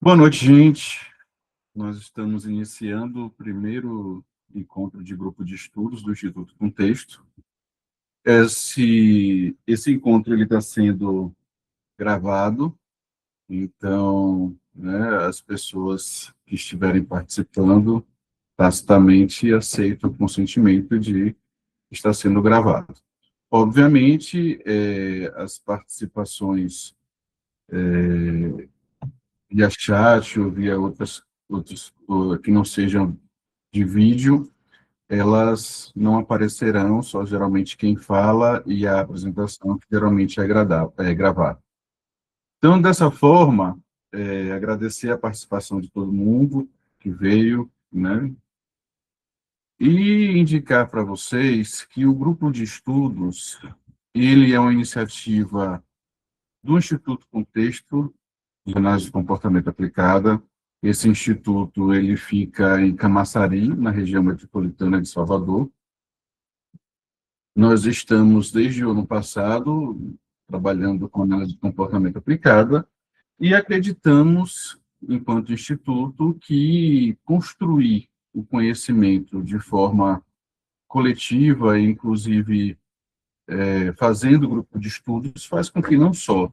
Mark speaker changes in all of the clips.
Speaker 1: Boa noite, gente. Nós estamos iniciando o primeiro encontro de grupo de estudos do Instituto Contexto. Esse encontro ele está sendo gravado, então, né, as pessoas que estiverem participando tacitamente aceitam o consentimento de estar sendo gravado. Obviamente, as participações via chat ou via outros que não sejam de vídeo, elas não aparecerão, só geralmente quem fala e a apresentação, que geralmente é gravada. Então, dessa forma, agradecer a participação de todo mundo que veio, né? E indicar para vocês que o grupo de estudos, ele é uma iniciativa do Instituto Contexto, de Análise de Comportamento Aplicada. Esse instituto ele fica em Camaçari, na região metropolitana de Salvador. Nós estamos, desde o ano passado, trabalhando com análise de comportamento aplicada e acreditamos, enquanto instituto, que construir o conhecimento de forma coletiva, inclusive fazendo grupo de estudos, faz com que não só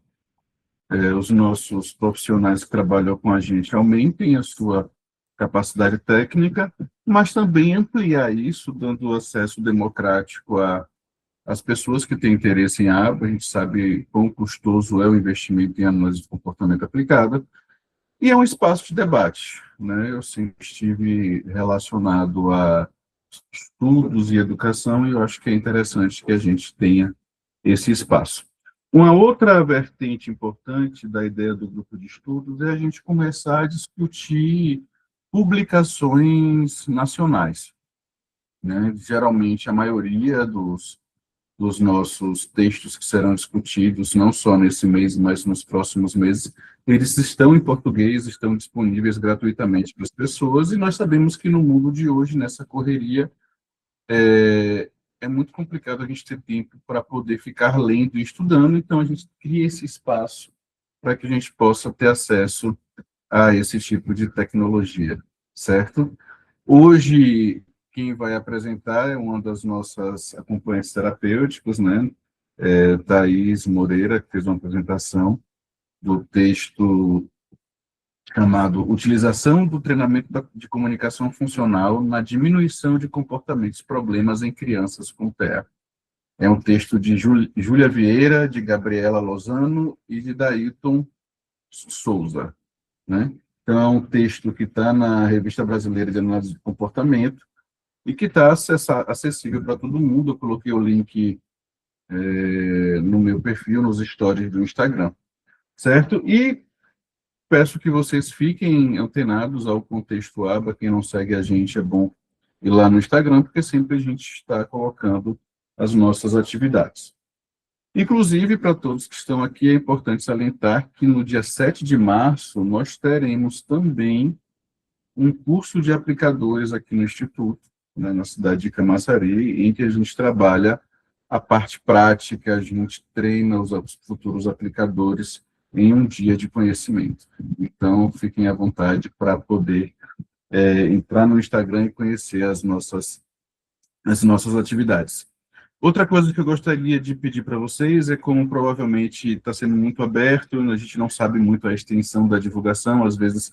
Speaker 1: os nossos profissionais que trabalham com a gente aumentem a sua capacidade técnica, mas também ampliar isso, dando acesso democrático às pessoas que têm interesse em aba. A gente sabe quão custoso é o investimento em análise de comportamento aplicada, e é um espaço de debate, né? Eu sempre estive relacionado a estudos e educação, e eu acho que é interessante que a gente tenha esse espaço. Uma outra vertente importante da ideia do grupo de estudos é a gente começar a discutir publicações nacionais, né? Geralmente, a maioria dos nossos textos que serão discutidos, não só nesse mês, mas nos próximos meses, eles estão em português, estão disponíveis gratuitamente para as pessoas, e nós sabemos que no mundo de hoje, nessa correria, é muito complicado a gente ter tempo para poder ficar lendo e estudando, então a gente cria esse espaço para que a gente possa ter acesso a esse tipo de tecnologia, certo? Hoje, quem vai apresentar é uma das nossas acompanhantes terapêuticos, né? Thaís Moreira, que fez uma apresentação do texto chamado Utilização do Treinamento de Comunicação Funcional na Diminuição de Comportamentos e Problemas em Crianças com TEA. É um texto de Júlia Vieira, de Gabriela Lozano e de Dailton Souza, né? Então, é um texto que está na Revista Brasileira de Análise de Comportamento e que está acessível para todo mundo. Eu coloquei o link no meu perfil, nos stories do Instagram, certo? E peço que vocês fiquem antenados ao Contexto Aba. Quem não segue a gente, é bom ir lá no Instagram, porque sempre a gente está colocando as nossas atividades. Inclusive, para todos que estão aqui, é importante salientar que no dia 7 de março nós teremos também um curso de aplicadores aqui no Instituto, né, na cidade de Camaçari, em que a gente trabalha a parte prática, a gente treina os futuros aplicadores em um dia de conhecimento. Então, fiquem à vontade para poder entrar no Instagram e conhecer as nossas atividades. Outra coisa que eu gostaria de pedir para vocês é, como provavelmente está sendo muito aberto, a gente não sabe muito a extensão da divulgação, às vezes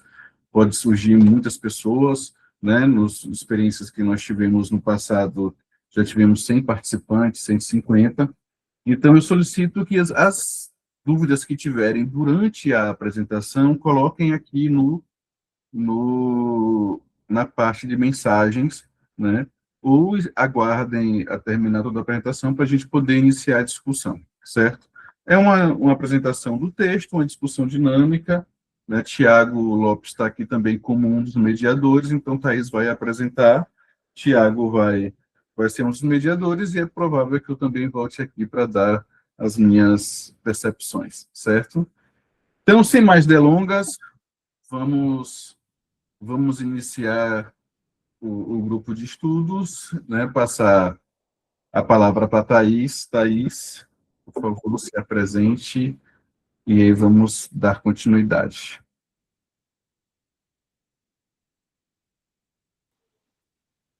Speaker 1: pode surgir muitas pessoas, né? Nas experiências que nós tivemos no passado, já tivemos 100 participantes, 150. Então, eu solicito que as dúvidas que tiverem durante a apresentação, coloquem aqui na parte de mensagens, né? Ou aguardem a terminar toda a apresentação para a gente poder iniciar a discussão, certo? É uma apresentação do texto, uma discussão dinâmica, né? Tiago Lopes está aqui também como um dos mediadores, então Thaís vai apresentar, Tiago vai ser um dos mediadores, e é provável que eu também volte aqui para dar as minhas percepções, certo? Então, sem mais delongas, vamos iniciar o grupo de estudos, né? Passar a palavra para Thaís. Thaís, por por favor, se apresente e aí vamos dar continuidade.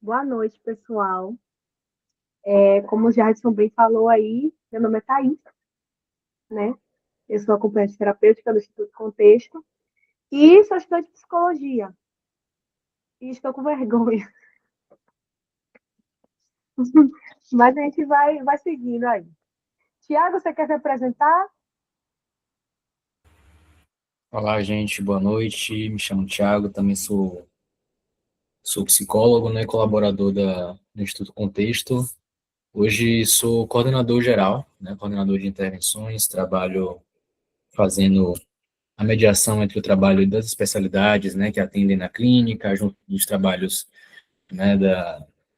Speaker 2: Boa noite, pessoal. Como o Jadson bem falou aí, meu nome é Thaís, né? Eu sou acompanhante terapêutica do Instituto Contexto e sou estudante de psicologia. E estou com vergonha. Mas a gente vai seguindo aí. Tiago, você quer se apresentar?
Speaker 3: Olá, gente, boa noite. Me chamo Thiago, também sou psicólogo, né, colaborador do Instituto Contexto. Hoje sou coordenador geral, né, coordenador de intervenções, trabalho fazendo a mediação entre o trabalho das especialidades, né, que atendem na clínica, junto dos trabalhos, né,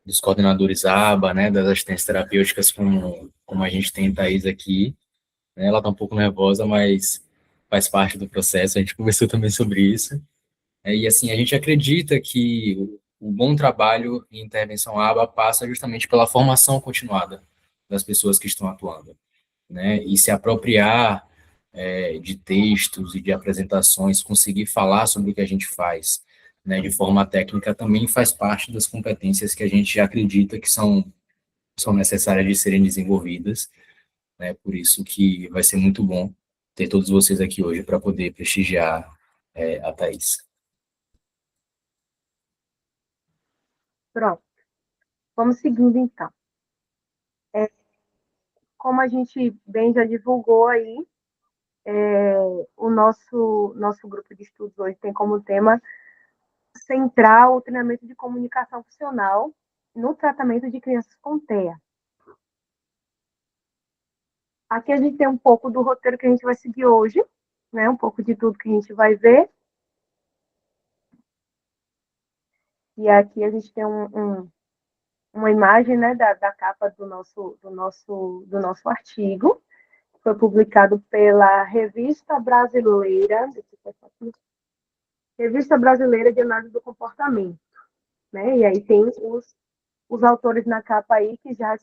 Speaker 3: dos coordenadores ABA, né, das assistências terapêuticas, como a gente tem a Thaís aqui, né, ela está um pouco nervosa, mas faz parte do processo, a gente conversou também sobre isso. E assim, a gente acredita que o bom trabalho em intervenção ABA passa justamente pela formação continuada das pessoas que estão atuando, né? E se apropriar de textos e de apresentações, conseguir falar sobre o que a gente faz, né, de forma técnica, também faz parte das competências que a gente acredita que são necessárias de serem desenvolvidas, né? Por isso que vai ser muito bom ter todos vocês aqui hoje para poder prestigiar a Thaís.
Speaker 2: Pronto. Vamos seguindo, então. Como a gente bem já divulgou aí, o nosso grupo de estudos hoje tem como tema central o treinamento de comunicação funcional no tratamento de crianças com TEA. Aqui a gente tem um pouco do roteiro que a gente vai seguir hoje, né? Um pouco de tudo que a gente vai ver. E aqui a gente tem uma imagem, né, da capa do nosso artigo. Foi publicado pela Revista Brasileira de Análise do Comportamento, né? E aí tem os autores na capa aí que já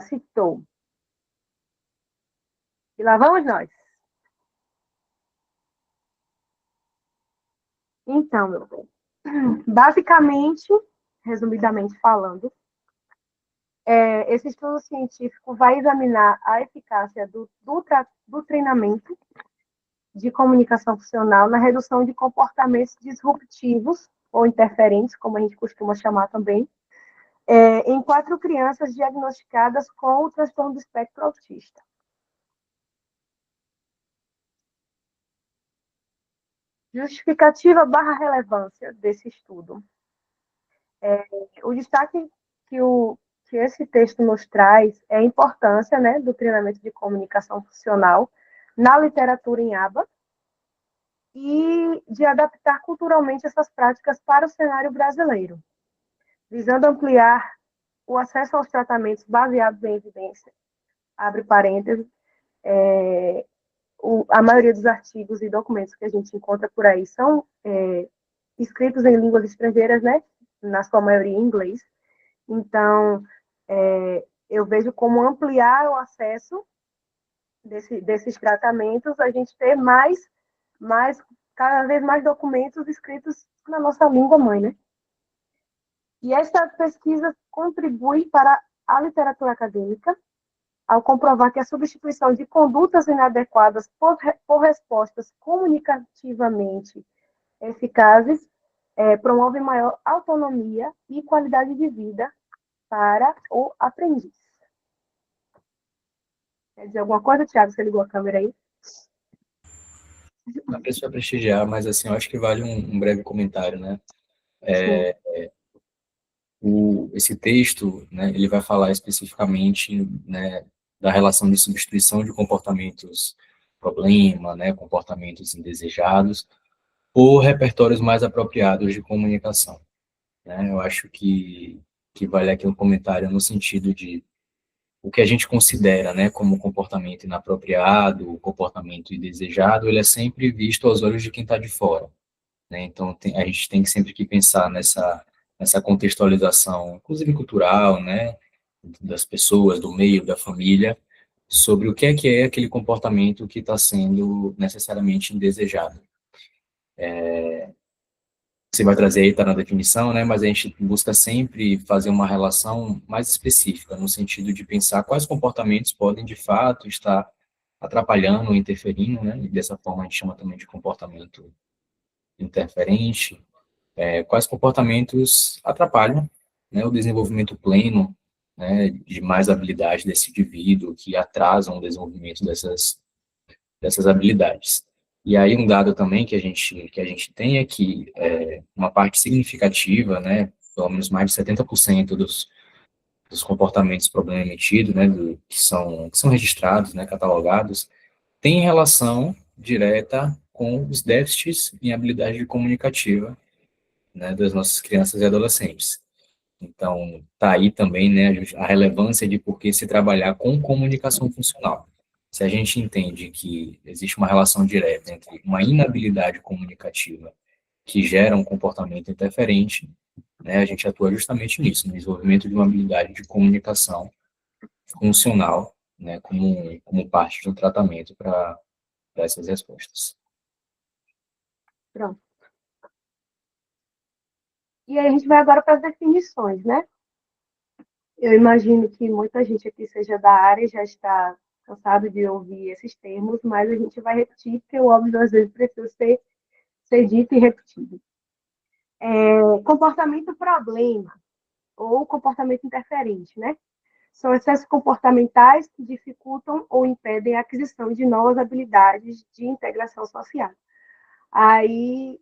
Speaker 2: citou. E lá vamos nós. Então, meu bem, basicamente, resumidamente falando, esse estudo científico vai examinar a eficácia do treinamento de comunicação funcional na redução de comportamentos disruptivos ou interferentes, como a gente costuma chamar também, em 4 crianças diagnosticadas com o transtorno do espectro autista. Justificativa barra relevância desse estudo. O destaque que esse texto nos traz é a importância, né, do treinamento de comunicação funcional na literatura em ABA e de adaptar culturalmente essas práticas para o cenário brasileiro, visando ampliar o acesso aos tratamentos baseados em evidência. Abre parênteses, a maioria dos artigos e documentos que a gente encontra por aí são escritos em línguas estrangeiras, né? Na sua maioria em inglês. Então, eu vejo como ampliar o acesso desses tratamentos, a gente ter cada vez mais documentos escritos na nossa língua mãe, né? E esta pesquisa contribui para a literatura acadêmica, ao comprovar que a substituição de condutas inadequadas por respostas comunicativamente eficazes promove maior autonomia e qualidade de vida para o aprendiz. Quer dizer alguma coisa, Thiago? Você ligou a câmera aí?
Speaker 3: Não precisa prestigiar, mas assim, eu acho que vale um breve comentário, né? Esse texto, né, ele vai falar especificamente, né, da relação de substituição de comportamentos problema, né, comportamentos indesejados, por repertórios mais apropriados de comunicação, né? Eu acho que vale aqui um comentário no sentido de o que a gente considera, né, como comportamento inapropriado, o comportamento indesejado, ele é sempre visto aos olhos de quem está de fora, né? Então, a gente tem que sempre que pensar nessa contextualização, inclusive cultural, né, das pessoas, do meio, da família, sobre o que é aquele comportamento que está sendo necessariamente indesejado. Você vai trazer aí, está na definição, né? Mas a gente busca sempre fazer uma relação mais específica, no sentido de pensar quais comportamentos podem, de fato, estar atrapalhando ou interferindo, né? E dessa forma a gente chama também de comportamento interferente. Quais comportamentos atrapalham, né, o desenvolvimento pleno, né, de mais habilidade desse indivíduo, que atrasam o desenvolvimento dessas habilidades. E aí um dado também que a gente tem é que uma parte significativa, né, pelo menos mais de 70% dos comportamentos problema emitido, né, que são registrados, né, catalogados, tem relação direta com os déficits em habilidade comunicativa, né, das nossas crianças e adolescentes. Então, tá aí também, né, a relevância de por que se trabalhar com comunicação funcional. Se a gente entende que existe uma relação direta entre uma inabilidade comunicativa que gera um comportamento interferente, né, a gente atua justamente nisso, no desenvolvimento de uma habilidade de comunicação funcional, né, como parte de um tratamento para essas respostas.
Speaker 2: Pronto. E aí a gente vai agora para as definições, né? Eu imagino que muita gente aqui seja da área e já está cansado de ouvir esses termos, mas a gente vai repetir, porque o óbvio às vezes precisa ser dito e repetido. Comportamento problema ou comportamento interferente, né? São excessos comportamentais que dificultam ou impedem a aquisição de novas habilidades de integração social. Aí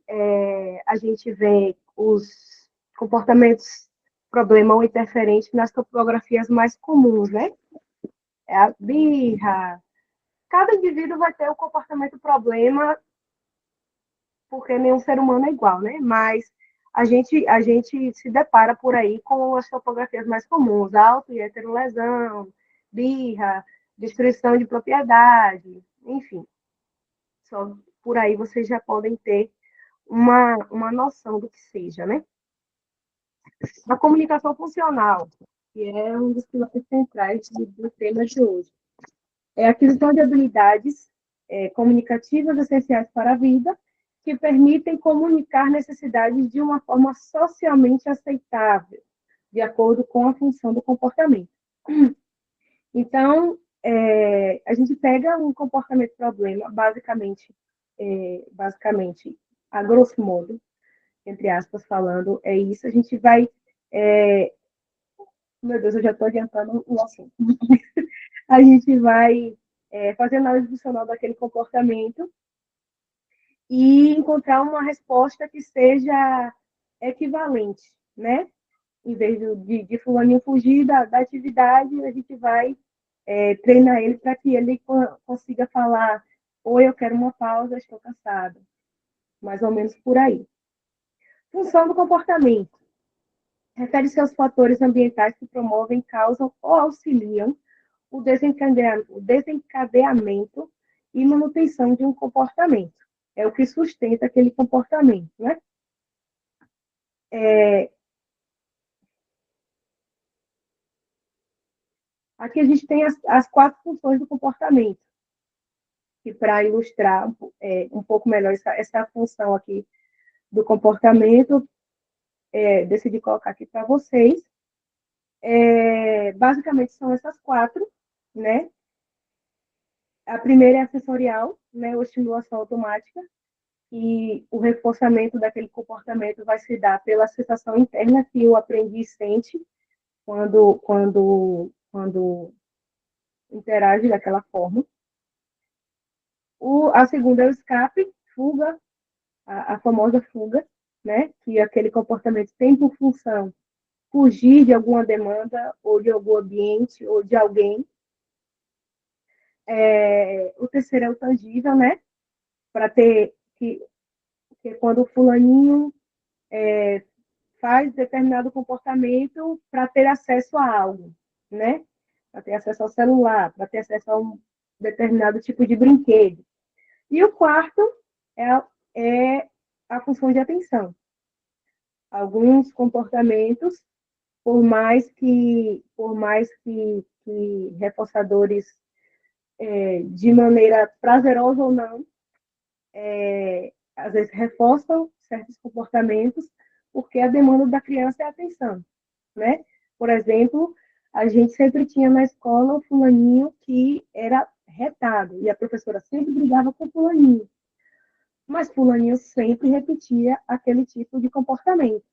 Speaker 2: a gente vê os comportamentos problema ou interferente nas topografias mais comuns, né? É a birra. Cada indivíduo vai ter o comportamento problema, porque nenhum ser humano é igual, né? Mas a gente se depara por aí com as topografias mais comuns, auto e heterolesão, birra, destruição de propriedade, enfim. Só por aí vocês já podem ter uma noção do que seja, né? A comunicação funcional, que é um dos pilares centrais do tema de hoje. É a aquisição de habilidades comunicativas essenciais para a vida, que permitem comunicar necessidades de uma forma socialmente aceitável, de acordo com a função do comportamento. Então, a gente pega um comportamento problema, basicamente, a grosso modo, entre aspas, falando, é isso. A gente vai. Meu Deus, eu já estou adiantando o assunto. A gente vai fazer análise funcional daquele comportamento e encontrar uma resposta que seja equivalente, né? Em vez de fulaninho fugir da atividade, a gente vai treinar ele para que ele consiga falar: oi, eu quero uma pausa, estou cansado. Mais ou menos por aí. Função do comportamento. Refere-se aos fatores ambientais que promovem, causam ou auxiliam o desencadeamento e manutenção de um comportamento. É o que sustenta aquele comportamento, né? Aqui a gente tem as 4 funções do comportamento, que para ilustrar um pouco melhor essa função aqui do comportamento, decidi colocar aqui para vocês. Basicamente são essas 4, né? A primeira é a sensorial, né? Ou estimulação automática, e o reforçamento daquele comportamento vai se dar pela sensação interna que o aprendiz sente quando interage daquela forma. A segunda é o escape, fuga, a famosa fuga, né? Que aquele comportamento tem por função fugir de alguma demanda ou de algum ambiente ou de alguém. O terceiro é o tangível, né? Para ter que quando o fulaninho faz determinado comportamento para ter acesso a algo, né? Para ter acesso ao celular, para ter acesso a um determinado tipo de brinquedo. E o quarto é a função de atenção. Alguns comportamentos por mais que reforçadores, de maneira prazerosa ou não, às vezes reforçam certos comportamentos, porque a demanda da criança é atenção, né? Por exemplo, a gente sempre tinha na escola o fulaninho que era retado, e a professora sempre brigava com o fulaninho, mas fulaninho sempre repetia aquele tipo de comportamento.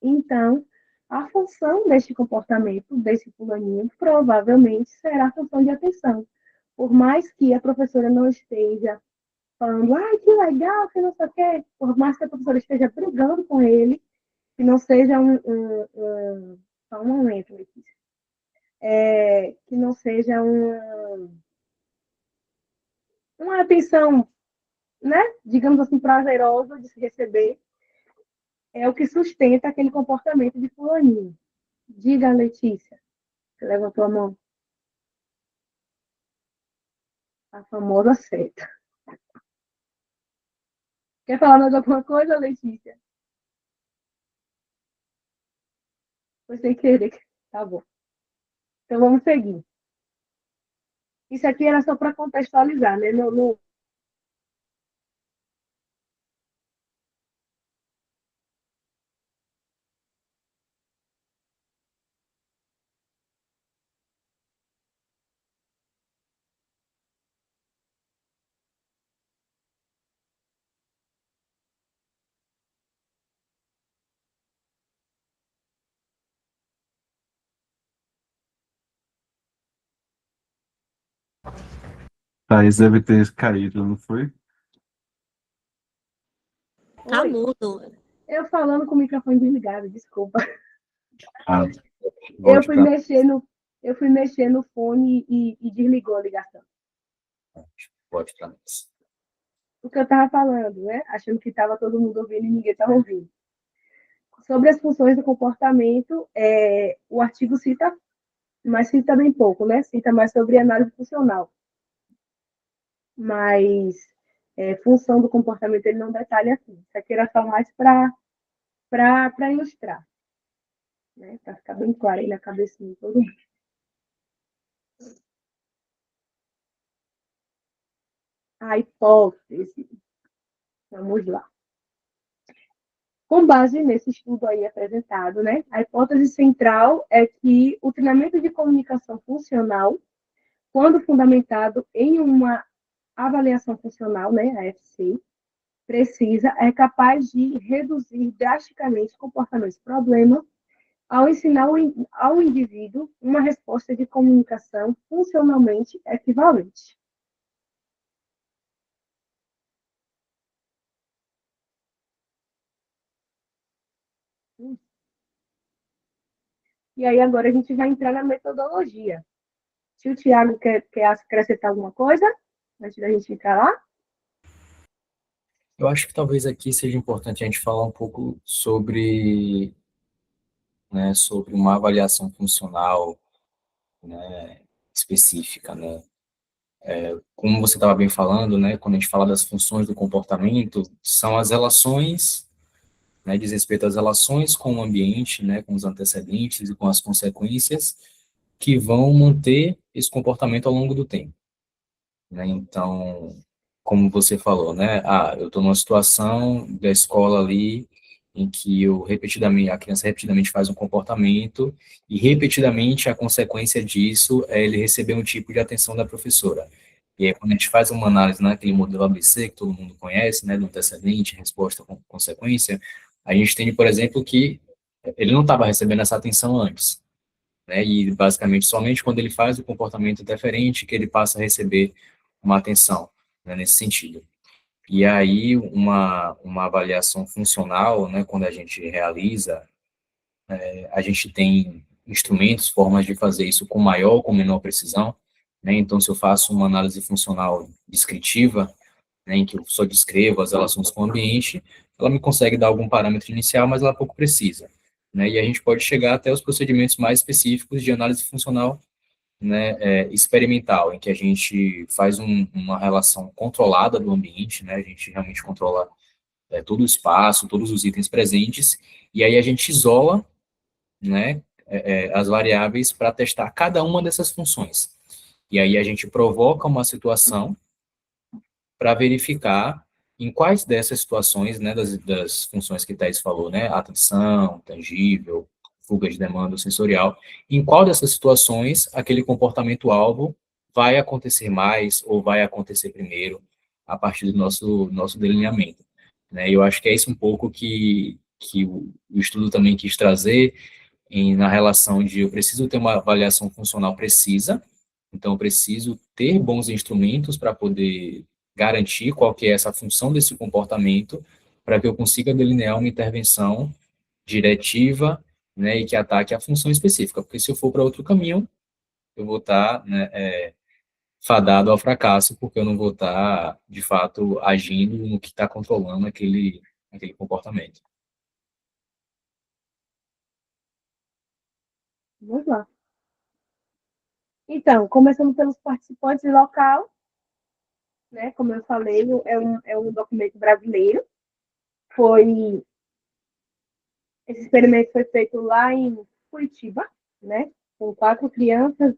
Speaker 2: Então, a função deste comportamento, desse fulaninho, provavelmente será a função de atenção. Por mais que a professora não esteja falando, ai, que legal, que não sei o quê, por mais que a professora esteja brigando com ele, que não seja só um momento, Letícia, que não seja uma atenção, né, digamos assim, prazerosa de se receber, é o que sustenta aquele comportamento de fulaninho. Diga, Letícia, você levantou a mão, a famosa seta. Quer falar mais alguma coisa, Letícia? Foi sem querer. Tá bom. Então vamos seguir. Isso aqui era só para contextualizar, né?
Speaker 1: Thaís deve ter caído, não foi?
Speaker 4: Tá
Speaker 2: Oi,
Speaker 4: mudo.
Speaker 2: eu falando com o microfone desligado, desculpa.
Speaker 1: Ah,
Speaker 2: Eu
Speaker 1: volte
Speaker 2: fui
Speaker 1: para
Speaker 2: mexer no, eu fui mexer no fone e desligou a ligação.
Speaker 3: Volte para nós.
Speaker 2: O que eu estava falando, né? Achando que estava todo mundo ouvindo e ninguém estava ouvindo. Sobre as funções do comportamento, o artigo cita, mas cita bem pouco, né? Cita mais sobre análise funcional. Mas função do comportamento ele não detalha aqui. Isso aqui era só mais para ilustrar, né? Para ficar bem claro aí na cabecinha de todo mundo. A hipótese. Vamos lá. Com base nesse estudo aí apresentado, né, a hipótese central é que o treinamento de comunicação funcional, quando fundamentado em uma avaliação funcional, né, a FC, é capaz de reduzir drasticamente comportamentos problema ao ensinar ao indivíduo uma resposta de comunicação funcionalmente equivalente. E aí agora a gente vai entrar na metodologia. Se o Tiago quer acrescentar alguma coisa, antes da gente entrar lá.
Speaker 3: Eu acho que talvez aqui seja importante a gente falar um pouco sobre, né, sobre uma avaliação funcional, né, específica, né? Como você estava bem falando, né, quando a gente fala das funções do comportamento, são as relações, né, diz respeito às relações com o ambiente, né, com os antecedentes e com as consequências que vão manter esse comportamento ao longo do tempo, né? Então, como você falou, né, eu estou numa situação da escola ali em que a criança repetidamente faz um comportamento e repetidamente a consequência disso é ele receber um tipo de atenção da professora. E aí, quando a gente faz uma análise naquele modelo ABC, que todo mundo conhece, né, do antecedente, resposta com consequência, a gente tem, por exemplo, que ele não estava recebendo essa atenção antes, né, e basicamente somente quando ele faz o comportamento diferente que ele passa a receber uma atenção, né, nesse sentido. E aí, uma avaliação funcional, né, quando a gente realiza, a gente tem instrumentos, formas de fazer isso com maior ou com menor precisão, né? Então, se eu faço uma análise funcional descritiva, né, em que eu só descrevo as relações com o ambiente, ela me consegue dar algum parâmetro inicial, mas ela pouco precisa, né? E a gente pode chegar até os procedimentos mais específicos de análise funcional, né, experimental, em que a gente faz uma relação controlada do ambiente, né? A gente realmente controla todo o espaço, todos os itens presentes, e aí a gente isola, né, as variáveis para testar cada uma dessas funções. E aí a gente provoca uma situação para verificar em quais dessas situações, né, das funções que Thais falou, né, atenção, tangível, fuga de demanda sensorial, em qual dessas situações aquele comportamento-alvo vai acontecer mais ou vai acontecer primeiro a partir do nosso delineamento. Né? Eu acho que é isso um pouco que o estudo também quis trazer na relação de eu preciso ter uma avaliação funcional precisa, então eu preciso ter bons instrumentos para poder garantir qual que é essa função desse comportamento, para que eu consiga delinear uma intervenção diretiva, né, e que ataque a função específica, porque se eu for para outro caminho, eu vou estar, né, fadado ao fracasso, porque eu não vou estar, de fato, agindo no que está controlando aquele comportamento.
Speaker 2: Vamos lá. Então, começando pelos participantes local, né? Como eu falei, é um documento brasileiro. Esse experimento foi feito lá em Curitiba, né? Com 4 crianças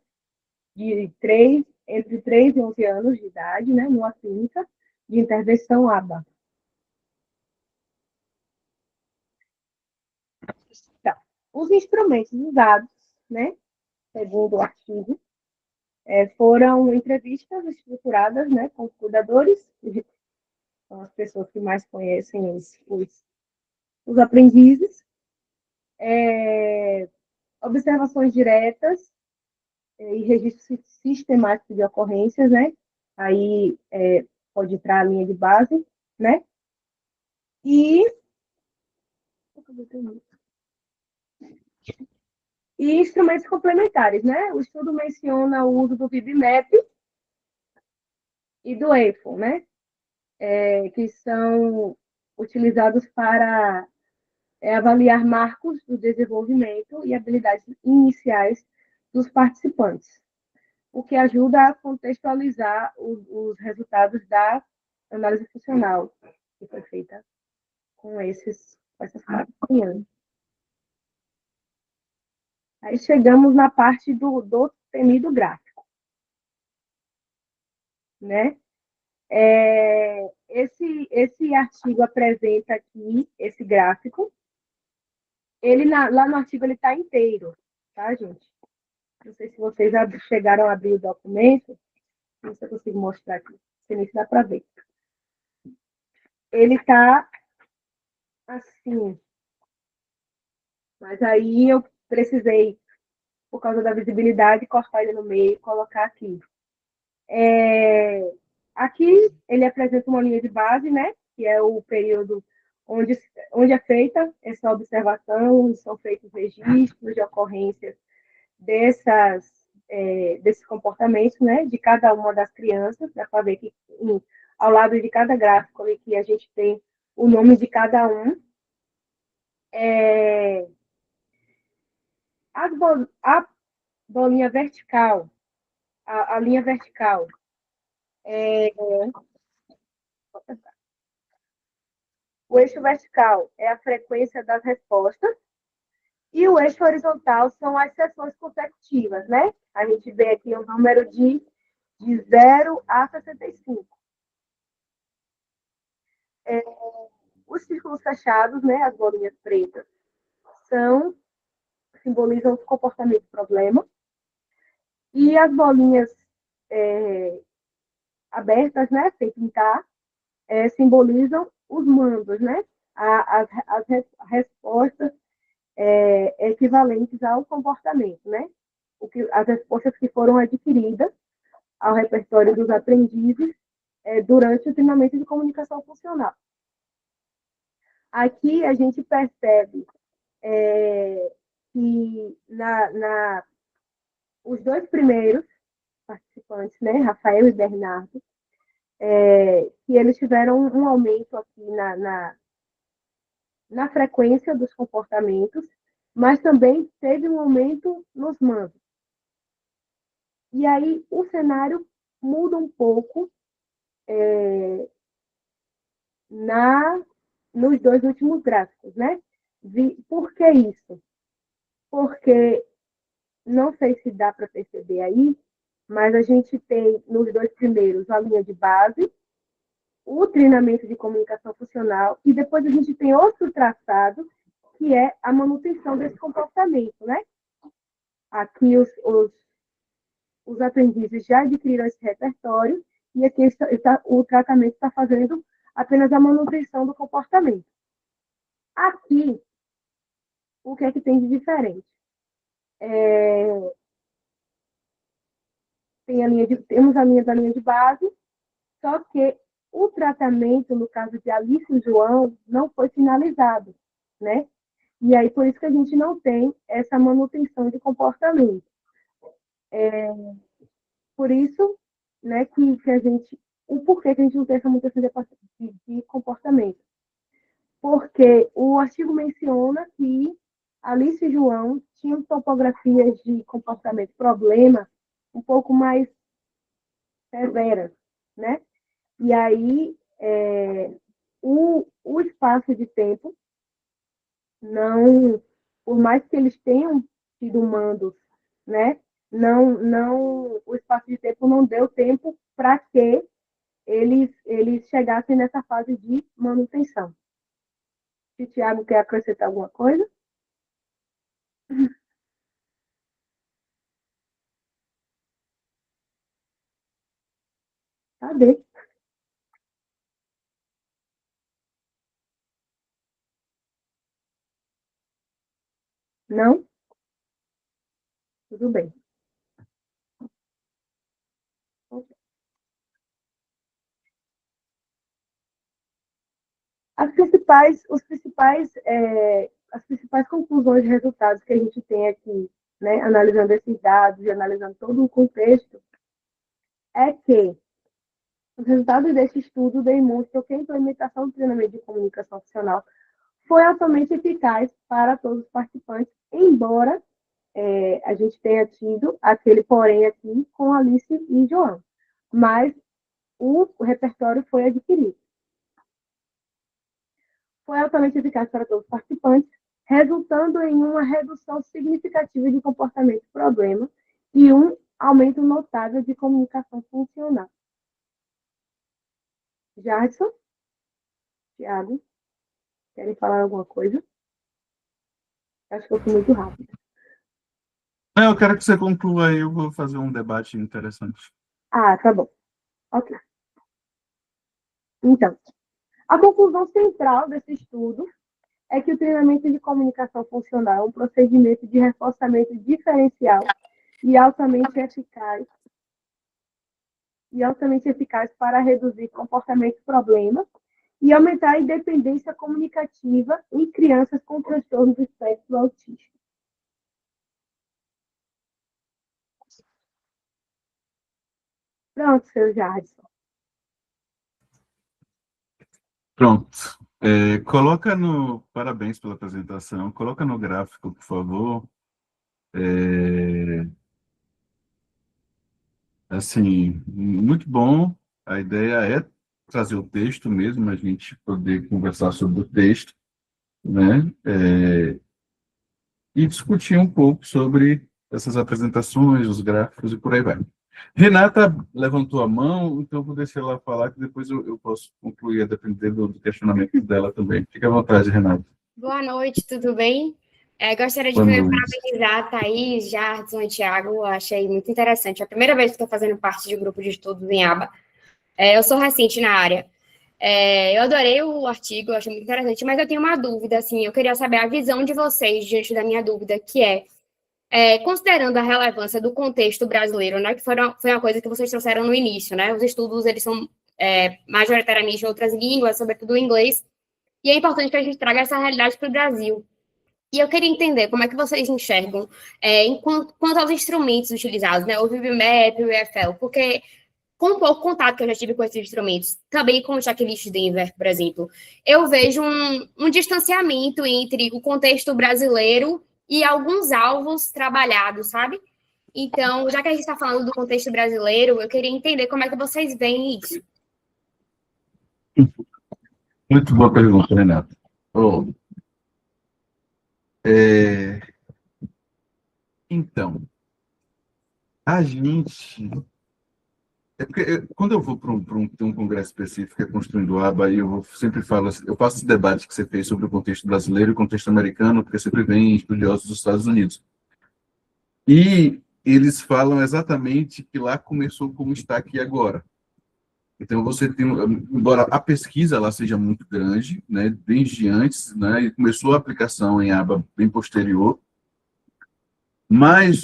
Speaker 2: entre 3 e 11 anos de idade, né? Numa clínica de intervenção ABA. Tá. Os instrumentos usados, né? Segundo o artigo, foram entrevistas estruturadas, né? Com os cuidadores, que são as pessoas que mais conhecem os aprendizes, observações diretas e registro sistemático de ocorrências, né? Aí pode entrar a linha de base, né? E, e instrumentos complementares, né? O estudo menciona o uso do VibMap e do EFO, né? Que são utilizados para avaliar marcos do desenvolvimento e habilidades iniciais dos participantes, o que ajuda a contextualizar os resultados da análise funcional que foi feita com essas crianças. Aí chegamos na parte do temido gráfico, né? Esse artigo apresenta aqui esse gráfico. Lá no artigo ele está inteiro, tá, gente? Não sei se vocês já chegaram a abrir o documento. Não sei se eu consigo mostrar aqui. Se nem dá para ver. Ele está assim. Mas aí eu precisei, por causa da visibilidade, cortar ele no meio e colocar aqui. Aqui ele apresenta uma linha de base, né? Que é o período onde é feita essa observação, onde são feitos registros de ocorrências desses comportamentos, né? De cada uma das crianças. Dá para ver que ao lado de cada gráfico ali, que a gente tem o nome de cada um. A bolinha vertical, a linha vertical, o eixo vertical é a frequência das respostas e o eixo horizontal são as sessões consecutivas, né? A gente vê aqui o número de 0 a 65. Os círculos fechados, né, as bolinhas pretas, simbolizam os comportamentos problema. E as bolinhas abertas, né, sem pintar, simbolizam os mandos, né? As respostas equivalentes ao comportamento, né? As respostas que foram adquiridas ao repertório dos aprendizes durante o treinamento de comunicação funcional. Aqui a gente percebe que os 2 primeiros participantes, né, Rafael e Bernardo, que eles tiveram um aumento aqui na frequência dos comportamentos, mas também teve um aumento nos mandos. E aí o cenário muda um pouco nos 2 últimos gráficos, né? Por que isso? porque não sei se dá para perceber aí, mas a gente tem nos dois primeiros a linha de base, o treinamento de comunicação funcional, e depois a gente tem outro traçado, que é a manutenção desse comportamento, né? Aqui os aprendizes já adquiriram esse repertório, e aqui o tratamento está fazendo apenas a manutenção do comportamento. Aqui, o que é que tem de diferente? Temos a linha da linha de base, só que o tratamento, no caso de Alice e João, não foi finalizado, né? E aí, por isso que a gente não tem essa manutenção de comportamento. Por isso, né, que a gente... O porquê que a gente não tem essa manutenção de comportamento? Porque o artigo menciona que Alice e João tinham topografias de comportamento problema um pouco mais severas, né? E aí, o espaço de tempo, não, por mais que eles tenham tido mandos, né? O espaço de tempo não deu tempo para que eles chegassem nessa fase de manutenção. Se o Thiago quer acrescentar alguma coisa? Cadê? Não? Tudo bem. As principais conclusões e resultados que a gente tem aqui, né, analisando esses dados e analisando todo o contexto, é que os resultados desse estudo demonstram que a implementação do treinamento de comunicação funcional foi altamente eficaz para todos os participantes, embora a gente tenha tido aquele porém aqui com Alice e João. Mas o repertório foi adquirido. Foi altamente eficaz para todos os participantes, resultando em uma redução significativa de comportamento problema e um aumento notável de comunicação funcional. Jadson? Thiago? Querem falar alguma coisa? Acho que eu fui muito rápido.
Speaker 1: Eu quero que você conclua aí, eu vou fazer um debate interessante.
Speaker 2: Ah, tá bom. Ok. Então, a conclusão central desse estudo é que o treinamento de comunicação funcional é um procedimento de reforçamento diferencial e altamente eficaz para reduzir comportamentos problemas e aumentar a independência comunicativa em crianças com transtorno do espectro autista. Pronto, seu Jadson.
Speaker 1: Pronto. Parabéns pela apresentação. Coloca no gráfico, por favor. Assim, muito bom. A ideia é trazer o texto mesmo, a gente poder conversar sobre o texto, né? E discutir um pouco sobre essas apresentações, os gráficos e por aí vai. Renata levantou a mão, então vou deixar ela falar, que depois eu posso concluir, a depender do questionamento dela também. Fique à vontade, Renata.
Speaker 4: Boa noite, tudo bem? Gostaria de
Speaker 1: Boa
Speaker 4: primeiro
Speaker 1: noite.
Speaker 4: parabenizar a Thaís, Jardson e Thiago, achei muito interessante. É a primeira vez que estou fazendo parte de um grupo de estudos em aba. Eu sou recente na área. Eu adorei o artigo, achei muito interessante, mas eu tenho uma dúvida, assim, eu queria saber a visão de vocês diante da minha dúvida, que considerando a relevância do contexto brasileiro, né, que foi uma coisa que vocês trouxeram no início, né, os estudos, eles são majoritariamente em outras línguas, sobretudo em inglês, e é importante que a gente traga essa realidade para o Brasil. E eu queria entender como é que vocês enxergam quanto aos instrumentos utilizados, né, o VibMap e o EFL, porque com o pouco contato que eu já tive com esses instrumentos, também com o checklist Denver, por exemplo, eu vejo um distanciamento entre o contexto brasileiro e alguns alvos trabalhados, sabe? Então, já que a gente está falando do contexto brasileiro, eu queria entender como é que vocês veem isso.
Speaker 1: Muito boa pergunta, Renata. Oh, Então, a gente... É porque quando eu vou para um congresso específico, que é Construindo Aba, e sempre falo, eu faço esse debate que você fez sobre o contexto brasileiro e o contexto americano, porque sempre vem estudiosos dos Estados Unidos. E eles falam exatamente que lá começou como está aqui agora. Então, você tem, embora a pesquisa lá seja muito grande, né, desde antes, né, e começou a aplicação em aba bem posterior, mas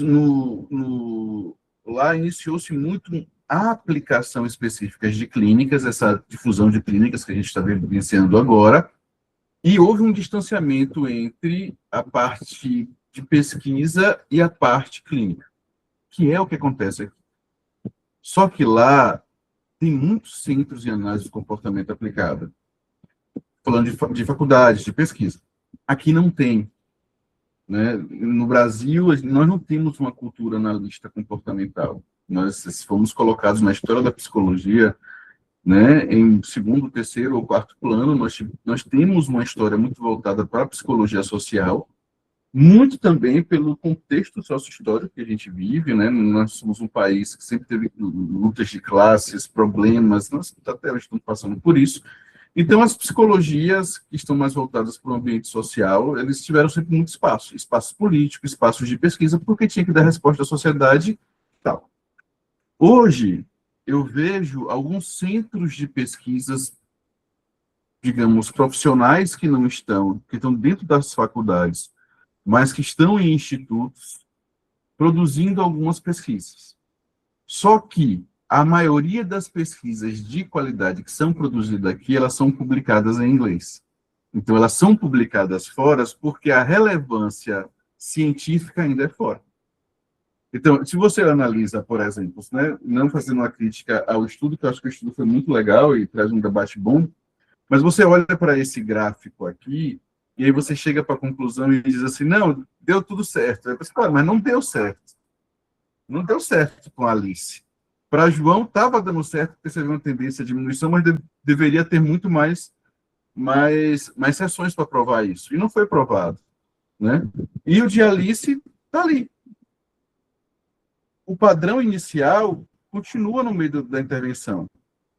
Speaker 1: lá iniciou-se muito a aplicação específica de clínicas, essa difusão de clínicas que a gente está vivenciando agora, e houve um distanciamento entre a parte de pesquisa e a parte clínica, que é o que acontece aqui. Só que lá tem muitos centros de análise do comportamento aplicada, falando de faculdades, de pesquisa. Aqui não tem. Né? No Brasil, nós não temos uma cultura analítica comportamental. Nós fomos colocados na história da psicologia, né, em segundo, terceiro ou quarto plano. Nós temos uma história muito voltada para a psicologia social, muito também pelo contexto sócio-histórico que a gente vive, né? Nós somos um país que sempre teve lutas de classes, problemas, nós até hoje estamos passando por isso. Então, as psicologias que estão mais voltadas para o ambiente social, eles tiveram sempre muito espaço, espaço político, espaços de pesquisa, porque tinha que dar resposta à sociedade e tal. Hoje, eu vejo alguns centros de pesquisas, digamos, profissionais que estão dentro das faculdades, mas que estão em institutos, produzindo algumas pesquisas. Só que a maioria das pesquisas de qualidade que são produzidas aqui, elas são publicadas em inglês. Então, elas são publicadas fora porque a relevância científica ainda é fora. Então, se você analisa, por exemplo, né, não fazendo uma crítica ao estudo, que eu acho que o estudo foi muito legal e traz um debate bom, mas você olha para esse gráfico aqui, e aí você chega para a conclusão e diz assim, não, deu tudo certo. Aí você fala, mas não deu certo. Não deu certo com a Alice. Para João, estava dando certo, porque você viu uma tendência de diminuição, mas deveria ter muito mais sessões para provar isso. E não foi provado. Né? E o de Alice está ali. O padrão inicial continua no meio da intervenção.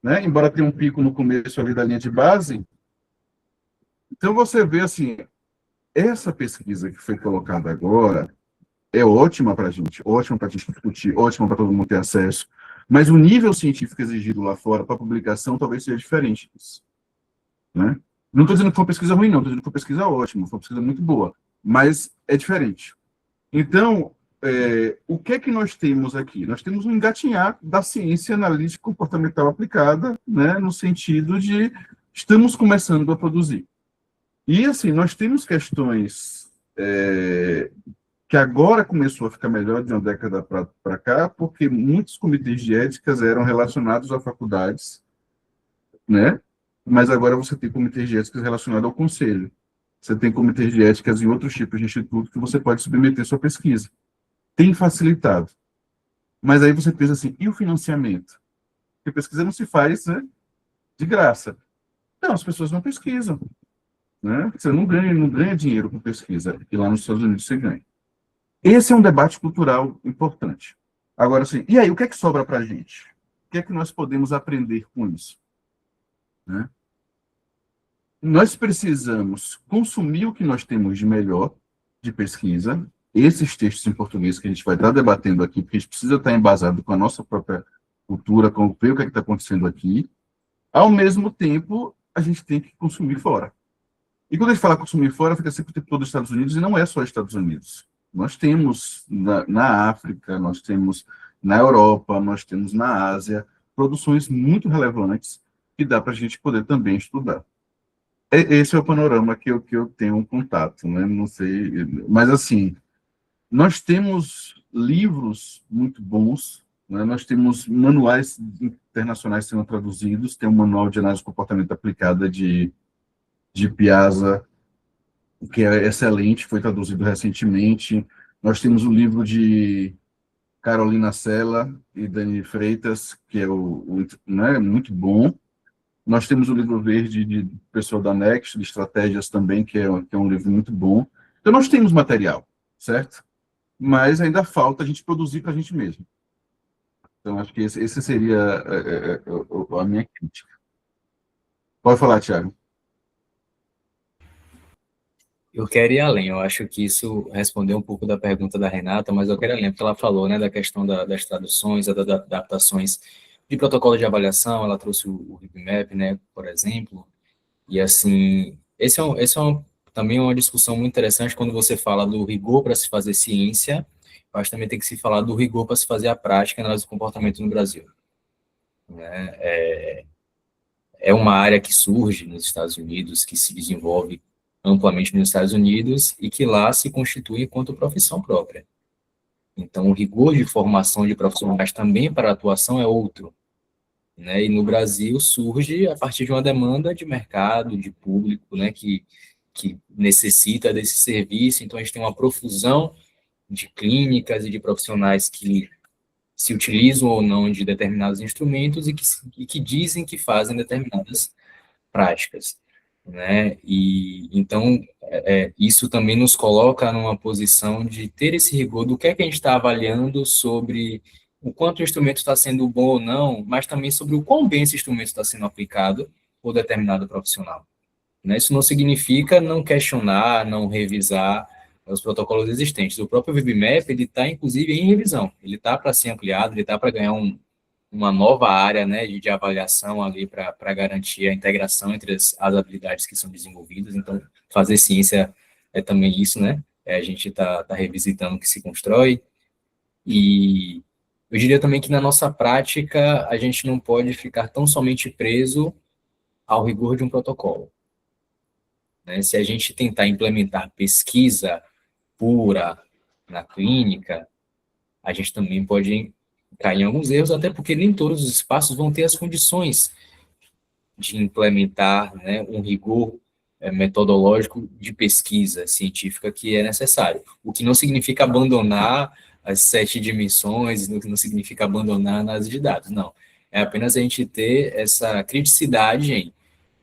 Speaker 1: Né? Embora tenha um pico no começo ali da linha de base. Então, você vê assim, essa pesquisa que foi colocada agora é ótima para a gente discutir, ótima para todo mundo ter acesso, mas o nível científico exigido lá fora para publicação talvez seja diferente disso. Né? Não estou dizendo que foi uma pesquisa ruim, não, estou dizendo que foi uma pesquisa ótima, foi uma pesquisa muito boa, mas é diferente. Então, o que é que nós temos aqui? Nós temos um engatinhar da ciência analítica comportamental aplicada, né, no sentido de estamos começando a produzir. E, assim, nós temos questões que agora começou a ficar melhor de uma década para cá, porque muitos comitês de éticas eram relacionados a faculdades, né? Mas agora você tem comitês de éticas relacionados ao conselho. Você tem comitês de éticas em outros tipos de instituto que você pode submeter sua pesquisa. Tem facilitado. Mas aí você pensa assim, e o financiamento? Porque pesquisa não se faz, né, de graça. Não, as pessoas não pesquisam. Né? Você não ganha dinheiro com pesquisa, e lá nos Estados Unidos você ganha. Esse é um debate cultural importante. Agora, assim, e aí, o que é que sobra para a gente? O que é que nós podemos aprender com isso? Né? Nós precisamos consumir o que nós temos de melhor de pesquisa, esses textos em português que a gente vai estar debatendo aqui, porque a gente precisa estar embasado com a nossa própria cultura, com ver o que é que está acontecendo aqui. Ao mesmo tempo, a gente tem que consumir fora. E quando a gente fala consumir fora, fica sempre o tempo todo os Estados Unidos, e não é só Estados Unidos. Nós temos na África, nós temos na Europa, nós temos na Ásia, produções muito relevantes que dá para a gente poder também estudar. Esse é o panorama que eu tenho um contato, né? Não sei, mas assim, nós temos livros muito bons, né? Nós temos manuais internacionais sendo traduzidos, tem um manual de análise de comportamento aplicada de Piazza, que é excelente, foi traduzido recentemente. Nós temos o livro de Carolina Sella e Dani Freitas, que é né, muito bom. Nós temos o livro verde de pessoal da Next, de estratégias também, que é um livro muito bom. Então, nós temos material, certo? mas ainda falta a gente produzir para a gente mesmo. Então, acho que esse seria a minha crítica. Pode falar, Thiago.
Speaker 3: Eu quero ir além, eu acho que isso respondeu um pouco da pergunta da Renata, mas eu quero ir além, porque ela falou, né, da questão das traduções, das adaptações de protocolo de avaliação, ela trouxe o RIPMAP, né, por exemplo, e assim, também uma discussão muito interessante quando você fala do rigor para se fazer ciência, eu acho que também tem que se falar do rigor para se fazer a prática e análise do comportamento no Brasil. Né? É uma área que surge nos Estados Unidos, que se desenvolve amplamente nos Estados Unidos e que lá se constitui enquanto profissão própria. Então, o rigor de formação de profissionais também para a atuação é outro. Né? E no Brasil surge a partir de uma demanda de mercado, de público, né? que necessita desse serviço. Então, a gente tem uma profusão de clínicas e de profissionais que se utilizam ou não de determinados instrumentos e que dizem que fazem determinadas práticas, né? E então isso também nos coloca numa posição de ter esse rigor do que é que a gente está avaliando sobre o quanto o instrumento está sendo bom ou não, mas também sobre o quão bem esse instrumento está sendo aplicado por determinado profissional. Né? Isso não significa não questionar, não revisar os protocolos existentes. O próprio VibMap, ele está, inclusive, em revisão. Ele está para ser ampliado, ele está para ganhar uma nova área, né, de avaliação ali para garantir a integração entre as habilidades que são desenvolvidas. Então, fazer ciência é também isso, né? A gente está revisitando o que se constrói. E eu diria também que na nossa prática, a gente não pode ficar tão somente preso ao rigor de um protocolo. Né? Se a gente tentar implementar pesquisa pura na clínica, a gente também pode cair em alguns erros, até porque nem todos os espaços vão ter as condições de implementar, né, um rigor metodológico de pesquisa científica que é necessário. O que não significa abandonar as 7 dimensões, o que não significa abandonar a análise de dados, não. É apenas a gente ter essa criticidade em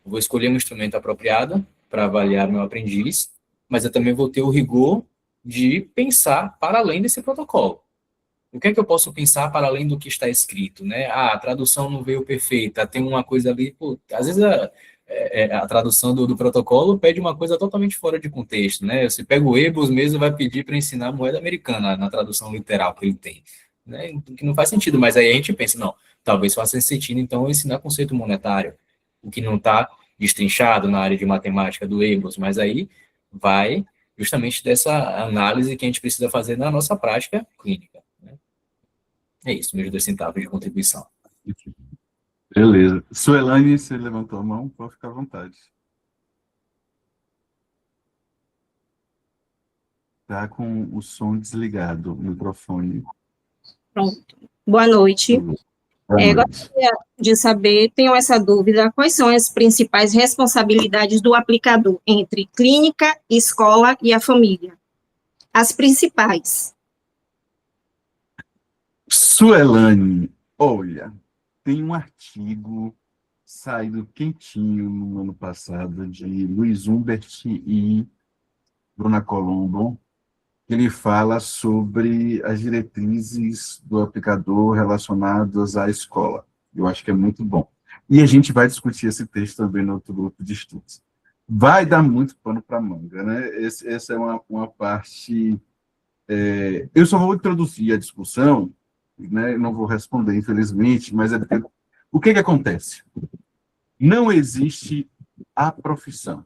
Speaker 3: vou escolher um instrumento apropriado para avaliar meu aprendiz, mas eu também vou ter o rigor de pensar para além desse protocolo. O que é que eu posso pensar para além do que está escrito, né? A tradução não veio perfeita, tem uma coisa ali, pô, às vezes a tradução do protocolo pede uma coisa totalmente fora de contexto, né? Você pega o EBOS mesmo, vai pedir para ensinar moeda americana na tradução literal que ele tem, né? Que não faz sentido, mas aí a gente pensa, não, talvez faça sentido, então, ensinar conceito monetário, o que não está destrinchado na área de matemática do EBOS, mas aí vai justamente dessa análise que a gente precisa fazer na nossa prática clínica. Né? É isso, meus 2 centavos de contribuição.
Speaker 1: Beleza. Suelane, você levantou a mão, pode ficar à vontade. Tá com o som desligado, o microfone.
Speaker 5: Pronto. Boa noite. Gostaria de saber, tenho essa dúvida, quais são as principais responsabilidades do aplicador entre clínica, escola e a família? As principais.
Speaker 1: Suelane, olha, tem um artigo saído quentinho no ano passado de Luiz Humbert e Bruna Colombo, que ele fala sobre as diretrizes do aplicador relacionadas à escola. Eu acho que é muito bom. E a gente vai discutir esse texto também no outro grupo de estudos. Vai dar muito pano para manga, né? Essa é uma parte... eu só vou introduzir a discussão, né? Não vou responder, infelizmente, mas o que acontece? Não existe a profissão.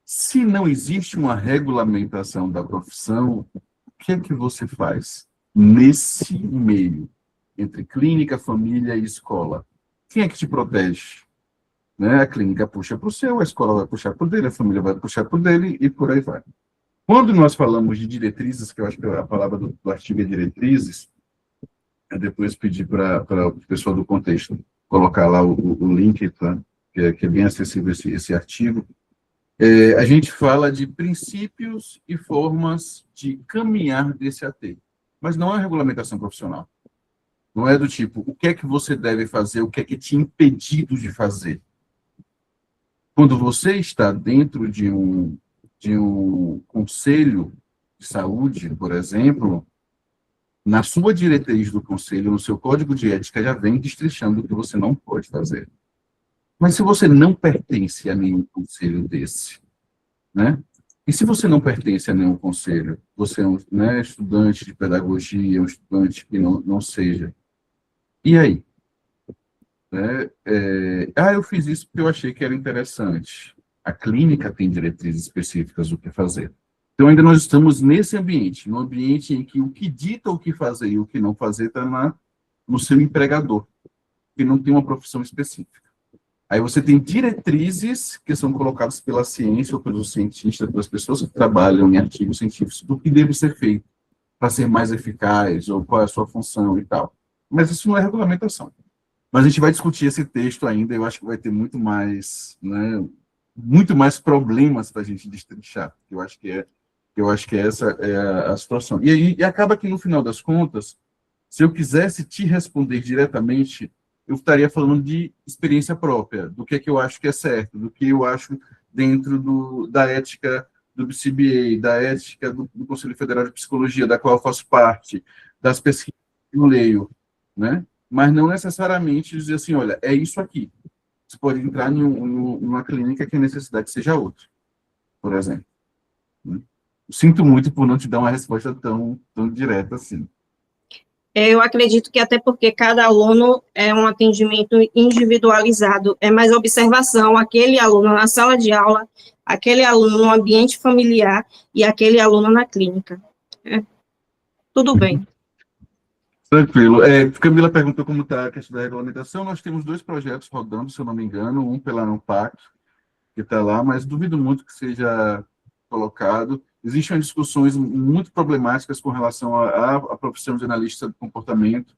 Speaker 1: Se não existe uma regulamentação da profissão, o que é que você faz nesse meio, entre clínica, família e escola? Quem é que te protege? Né? A clínica puxa para o seu, a escola vai puxar para o dele, a família vai puxar para o dele e por aí vai. Quando nós falamos de diretrizes, que eu acho que a palavra do artigo é diretrizes, eu depois pedi para o pessoal do contexto colocar lá o link, tá? que é bem acessível esse artigo. A gente fala de princípios e formas de caminhar desse AT, mas não é regulamentação profissional. Não é do tipo, o que é que você deve fazer, o que é que te impedido de fazer. Quando você está dentro de um conselho de saúde, por exemplo, na sua diretriz do conselho, no seu código de ética, já vem destrinchando o que você não pode fazer. Mas se você não pertence a nenhum conselho desse, né? E se você não pertence a nenhum conselho, você é um, né, estudante de pedagogia, um estudante que não seja, e aí? Eu fiz isso porque eu achei que era interessante. A clínica tem diretrizes específicas do que fazer. Então, ainda nós estamos nesse ambiente, num ambiente em que o que dita o que fazer e o que não fazer está no seu empregador, que não tem uma profissão específica. Aí você tem diretrizes que são colocadas pela ciência ou pelos cientistas, pelas pessoas que trabalham em artigos científicos, do que deve ser feito para ser mais eficaz, ou qual é a sua função e tal. Mas isso não é regulamentação. Mas a gente vai discutir esse texto ainda, eu acho que vai ter muito mais, né, muito mais problemas para a gente destrinchar. Eu acho que essa é a situação. E acaba que, no final das contas, se eu quisesse te responder diretamente, eu estaria falando de experiência própria, do que é que eu acho que é certo, do que eu acho dentro da ética do BCBA, da ética do Conselho Federal de Psicologia, da qual eu faço parte, das pesquisas que eu leio, né? Mas não necessariamente dizer assim, olha, é isso aqui. Você pode entrar numa clínica que a necessidade seja outra, por exemplo. Sinto muito por não te dar uma resposta tão direta assim.
Speaker 5: Eu acredito que até porque cada aluno é um atendimento individualizado, é mais observação, aquele aluno na sala de aula, aquele aluno no ambiente familiar e aquele aluno na clínica. Tudo bem.
Speaker 1: Tranquilo. Camila perguntou como está a questão da regulamentação. Nós temos 2 projetos rodando, se eu não me engano, um pela ANPAC, que está lá, mas duvido muito que seja colocado. Existem discussões muito problemáticas com relação à profissão de analista do comportamento,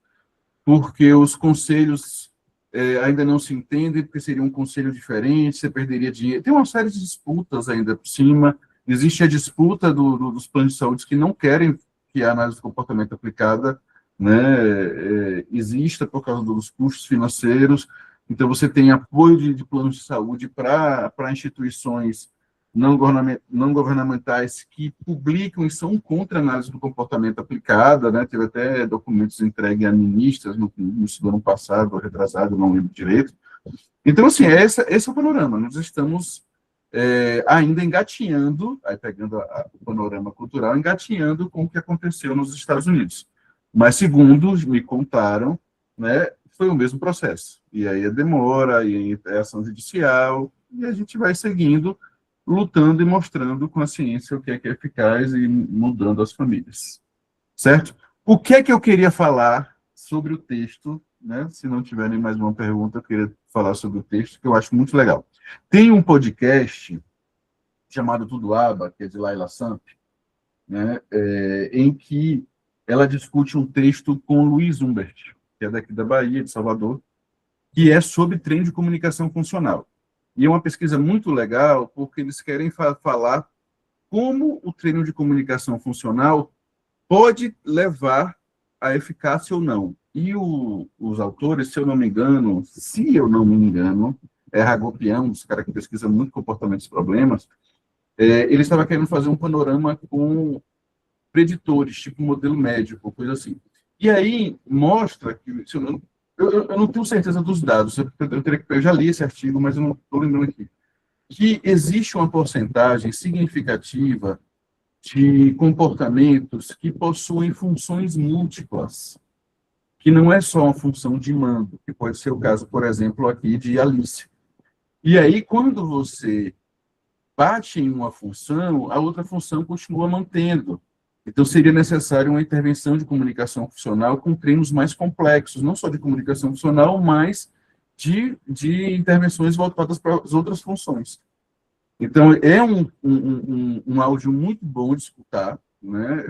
Speaker 1: porque os conselhos ainda não se entendem, porque seria um conselho diferente, você perderia dinheiro. Tem uma série de disputas ainda por cima. Existe a disputa dos planos de saúde que não querem que a análise do comportamento aplicada, né, exista por causa dos custos financeiros. Então, você tem apoio de planos de saúde para instituições não governamentais que publicam e são contra a análise do comportamento aplicada, né? Teve até documentos entregues a ministras no início do ano passado, ou retrasado, não lembro direito. Então, assim, esse é o panorama. Nós estamos ainda engatinhando, aí pegando o panorama cultural, engatinhando com o que aconteceu nos Estados Unidos. Mas, segundo me contaram, né, foi o mesmo processo. E aí a demora, e aí é ação judicial, e a gente vai seguindo, lutando e mostrando com a ciência o que é eficaz e mudando as famílias. Certo? O que é que eu queria falar sobre o texto, né? Se não tiverem mais uma pergunta, eu queria falar sobre o texto, que eu acho muito legal. Tem um podcast chamado Tudo Aba, que é de Laila Samp, né, em que ela discute um texto com Luiz Humbert, que é daqui da Bahia, de Salvador, que é sobre treino de comunicação funcional. E é uma pesquisa muito legal, porque eles querem falar como o treino de comunicação funcional pode levar à eficácia ou não. E os autores, se eu não me engano, é Ragopian, um dos caras que pesquisa muito comportamentos e problemas, ele estava querendo fazer um panorama com preditores, tipo modelo médico, coisa assim. E aí mostra que, se eu não tenho certeza dos dados, eu já li esse artigo, mas eu não estou lembrando aqui, que existe uma porcentagem significativa de comportamentos que possuem funções múltiplas, que não é só uma função de mando, que pode ser o caso, por exemplo, aqui de Alice. E aí, quando você bate em uma função, a outra função continua mantendo. Então, seria necessário uma intervenção de comunicação funcional com treinos mais complexos, não só de comunicação funcional, mas de intervenções voltadas para as outras funções. Então, é um áudio muito bom de escutar, né?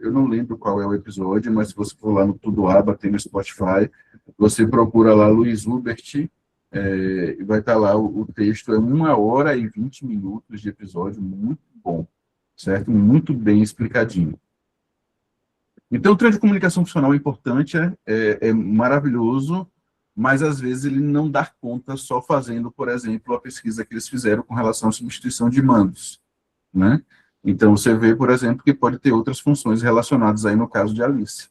Speaker 1: Eu não lembro qual é o episódio, mas se você for lá no Tudo Aba, tem no Spotify, você procura lá Luiz Humbert, e vai estar lá o texto, é 1h20 de episódio, muito bom, certo? Muito bem explicadinho. Então, o treino de comunicação funcional é importante, é maravilhoso, mas às vezes ele não dá conta só fazendo, por exemplo, a pesquisa que eles fizeram com relação à substituição de mandos, né? Então, você vê, por exemplo, que pode ter outras funções relacionadas aí no caso de Alice.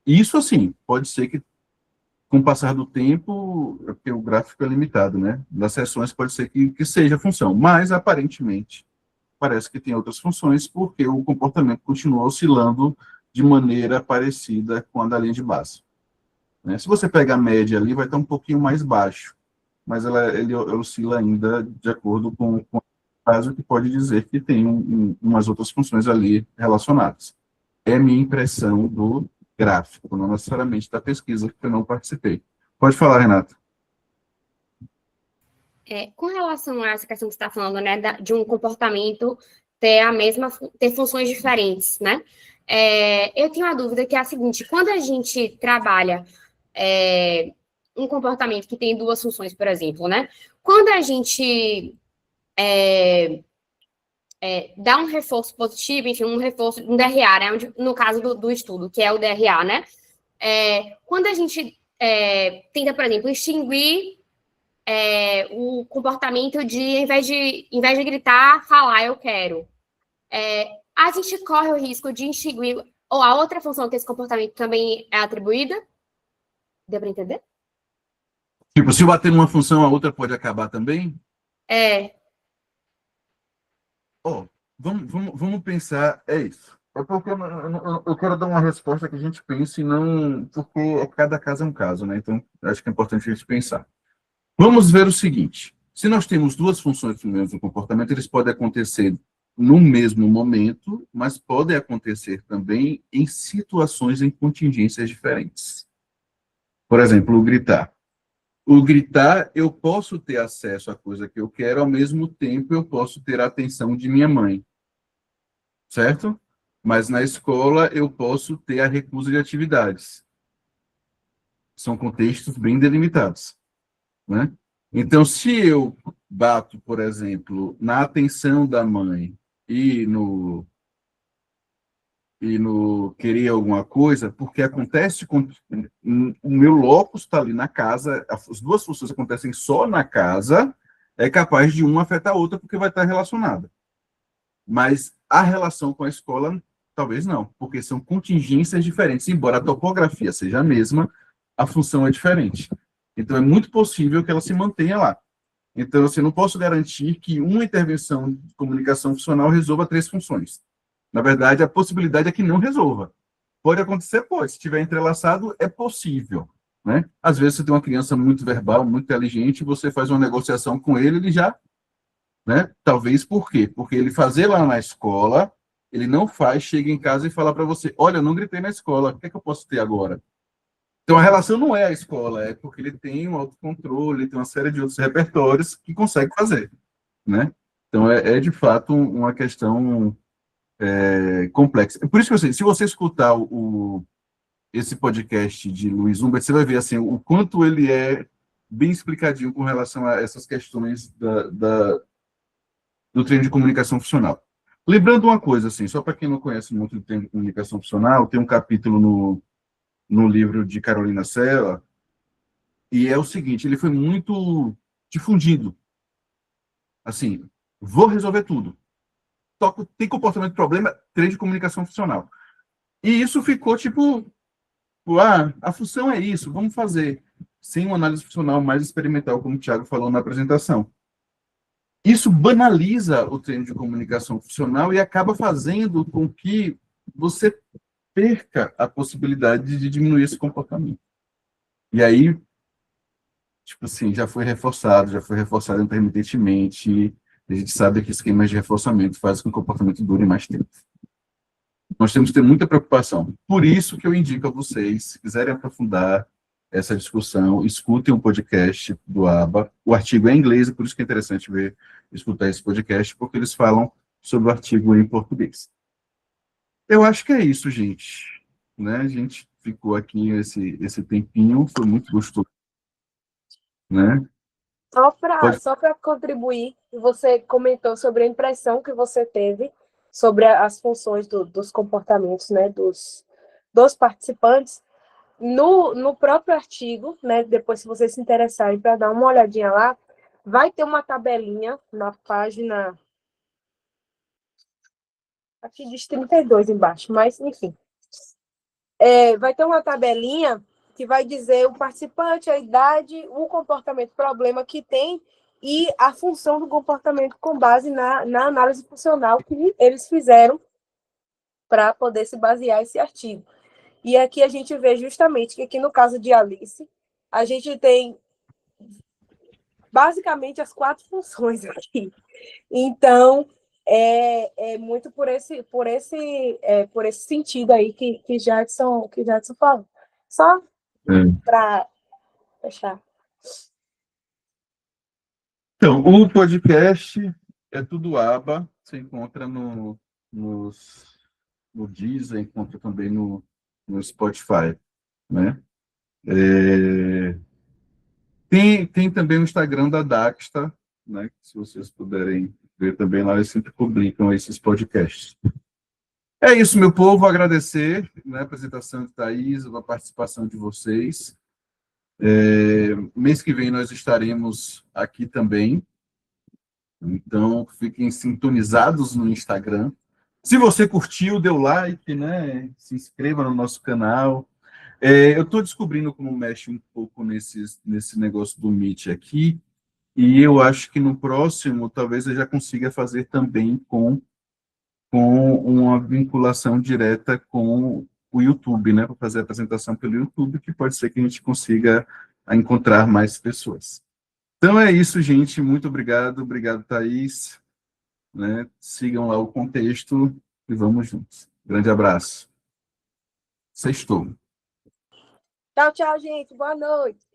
Speaker 1: Isso, assim, pode ser que, com o passar do tempo, porque o gráfico é limitado, né? Das sessões pode ser que seja função, mas, aparentemente, parece que tem outras funções, porque o comportamento continua oscilando de maneira parecida com a da linha de base, né? Se você pega a média ali, vai estar um pouquinho mais baixo, mas ele oscila ainda de acordo com o caso, que pode dizer que tem umas outras funções ali relacionadas. É minha impressão do gráfico, não necessariamente da pesquisa, que eu não participei. Pode falar, Renata.
Speaker 4: Com relação a essa questão que você está falando, né, de um comportamento ter funções diferentes, né? Eu tenho uma dúvida que é a seguinte: quando a gente trabalha um comportamento que tem duas funções, por exemplo, né? Quando a gente dá um reforço positivo, enfim, um reforço, um DRA, né? No caso do estudo, que é o DRA, né? Quando a gente tenta, por exemplo, extinguir o comportamento de, em vez de gritar, falar, eu quero. A gente corre o risco de extinguir, ou a outra função que esse comportamento também é atribuída? Deu para entender?
Speaker 1: Tipo, se eu bater numa função, a outra pode acabar também? Vamos pensar, é isso. É porque eu quero dar uma resposta que a gente pense, não porque cada caso é um caso, né? Então, acho que é importante a gente pensar. Vamos ver o seguinte: se nós temos duas funções no mesmo comportamento, eles podem acontecer no mesmo momento, mas podem acontecer também em situações, em contingências diferentes. Por exemplo, o gritar. O gritar, eu posso ter acesso à coisa que eu quero, ao mesmo tempo eu posso ter a atenção de minha mãe, certo? Mas na escola eu posso ter a recusa de atividades. São contextos bem delimitados, né? Então, se eu bato, por exemplo, na atenção da mãe e no querer alguma coisa, porque acontece com o meu locus está ali na casa, as duas funções acontecem só na casa, é capaz de uma afetar a outra porque vai estar relacionada. Mas a relação com a escola, talvez não, porque são contingências diferentes, embora a topografia seja a mesma, a função é diferente. Então, é muito possível que ela se mantenha lá. Então, assim, não posso garantir que uma intervenção de comunicação funcional resolva três funções. Na verdade, a possibilidade é que não resolva. Pode acontecer, pode. Se estiver entrelaçado, é possível, né? Às vezes, você tem uma criança muito verbal, muito inteligente, você faz uma negociação com ele, ele já, né? Talvez por quê? Porque ele fazer lá na escola, ele não faz, chega em casa e fala para você: olha, eu não gritei na escola, o que é que eu posso ter agora? Então, a relação não é a escola, é porque ele tem um autocontrole, ele tem uma série de outros repertórios que consegue fazer, né? Então, é de fato uma questão complexa. Por isso que eu sei, se você escutar esse podcast de Luiz Humbert, você vai ver assim, o quanto ele é bem explicadinho com relação a essas questões do treino de comunicação funcional. Lembrando uma coisa, assim, só para quem não conhece muito do treino de comunicação funcional, tem um capítulo no livro de Carolina Sella, e é o seguinte: ele foi muito difundido. Assim, vou resolver tudo. Tem comportamento de problema, treino de comunicação funcional. E isso ficou tipo, a função é isso, vamos fazer. Sem uma análise funcional mais experimental, como o Thiago falou na apresentação. Isso banaliza o treino de comunicação funcional e acaba fazendo com que você perca a possibilidade de diminuir esse comportamento. E aí, tipo assim, já foi reforçado intermitentemente. A gente sabe que esquemas de reforçamento fazem com que o comportamento dure mais tempo. Nós temos que ter muita preocupação. Por isso que eu indico a vocês, se quiserem aprofundar essa discussão, escutem um podcast do ABA. O artigo é em inglês, por isso que é interessante escutar esse podcast, porque eles falam sobre o artigo em português. Eu acho que é isso, gente. Né? A gente ficou aqui esse tempinho, foi muito gostoso. Né?
Speaker 2: Só para contribuir, você comentou sobre a impressão que você teve sobre as funções dos comportamentos, né, dos participantes. No próprio artigo, né, depois, se vocês se interessarem para dar uma olhadinha lá, vai ter uma tabelinha na página Aqui diz 32 embaixo, mas enfim. Vai ter uma tabelinha que vai dizer o participante, a idade, o comportamento, problema que tem e a função do comportamento com base na análise funcional que eles fizeram para poder se basear esse artigo. E aqui a gente vê justamente que aqui no caso de Alice, a gente tem basicamente as 4 funções aqui. Então, muito por esse sentido aí que Jadson falou. Só para fechar.
Speaker 1: Então, o podcast é tudo aba, você encontra no Deezer, encontra também no Spotify, né? Tem também o Instagram da Daxta, né? Se vocês puderem ver também lá, eles sempre publicam esses podcasts. É isso, meu povo, agradecer, né, a apresentação de Thaís, a participação de vocês. Mês que vem nós estaremos aqui também, então fiquem sintonizados no Instagram. Se você curtiu, dê o like, né? Se inscreva no nosso canal. Eu estou descobrindo como mexe um pouco nesse negócio do Meet aqui, e eu acho que no próximo talvez eu já consiga fazer também com uma vinculação direta com o YouTube, né? Para fazer a apresentação pelo YouTube, que pode ser que a gente consiga encontrar mais pessoas. Então é isso, gente. Muito obrigado. Obrigado, Thaís. Né? Sigam lá o contexto e vamos juntos. Grande abraço. Sextou.
Speaker 2: Tchau, tchau, gente. Boa noite.